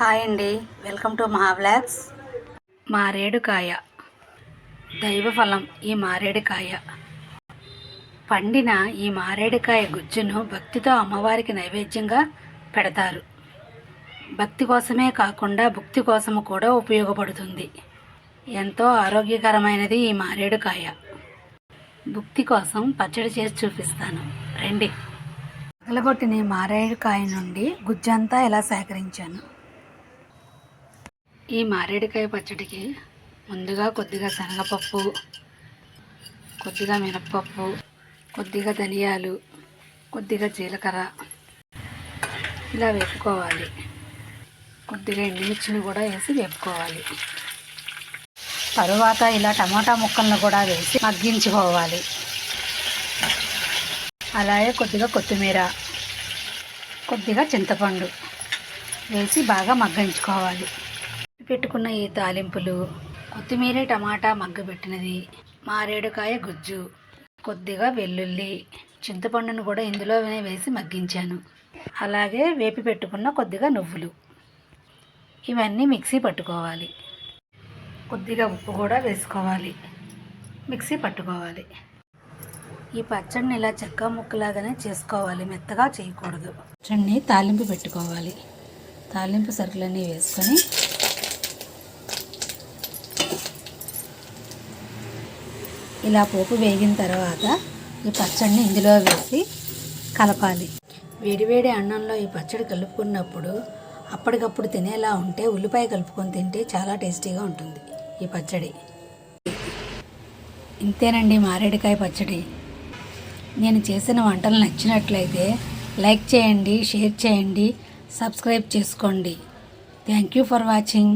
Hi అండి, welcome to మహా vlogs. మారేడుకాయ దైవఫలం. ఈ మారేడుకాయ పండిన ఈ మారేడుకాయ గుజ్జును భక్తితో అమ్మవారికి నైవేద్యంగా పెడతారు. భక్తి కోసమే కాకుండా భుక్తి కోసము కూడా ఉపయోగపడుతుంది. ఎంతో ఆరోగ్యకరమైనది ఈ మారేడుకాయ. భుక్తి కోసం పచ్చడి చేసి చూపిస్తాను రండి. పగలగొట్టిన మారేడుకాయ నుండి గుజ్జంతా ఇలా సేకరించాను. ఈ మారేడుకాయ పచ్చడికి ముందుగా కొద్దిగా శనగపప్పు, కొద్దిగా మినప్పప్పు, కొద్దిగా ధనియాలు, కొద్దిగా జీలకర్ర ఇలా వేపుకోవాలి. కొద్దిగా ఎండుమిర్చిని కూడా వేసి వేపుకోవాలి. తరువాత ఇలా టమాటా ముక్కలను కూడా వేసి మగ్గించుకోవాలి. అలాగే కొద్దిగా కొత్తిమీర, కొద్దిగా చింతపండు వేసి బాగా మగ్గించుకోవాలి. పెట్టుకున్న ఈ తాలింపులు, కొత్తిమీర, టమాటా మగ్గబెట్టినది, మారేడుకాయ గుజ్జు, కొద్దిగా వెల్లుల్లి, చింతపండును కూడా ఇందులోనే వేసి మగ్గించాను. అలాగే వేపి పెట్టుకున్న కొద్దిగా నువ్వులు, ఇవన్నీ మిక్సీ పట్టుకోవాలి. కొద్దిగా ఉప్పు కూడా వేసుకోవాలి. మిక్సీ పట్టుకోవాలి. ఈ పచ్చడిని ఇలా చెక్క ముక్కలాగానే చేసుకోవాలి, మెత్తగా చేయకూడదు. పచ్చడిని తాలింపు పెట్టుకోవాలి. తాలింపు సరుకులన్నీ వేసుకొని ఇలా పోపు వేగిన తర్వాత ఈ పచ్చడిని ఇందులో వేసి కలపాలి. వేడివేడి అన్నంలో ఈ పచ్చడి కలుపుకున్నప్పుడు అప్పటికప్పుడు తినేలా ఉంటే ఉల్లిపాయ కలుపుకొని తింటే చాలా టేస్టీగా ఉంటుంది ఈ పచ్చడి. ఇంతేనండి మారేడుకాయ పచ్చడి. నేను చేసిన వంటలు నచ్చినట్లయితే లైక్ చేయండి, షేర్ చేయండి, సబ్స్క్రైబ్ చేసుకోండి. Thank you for watching.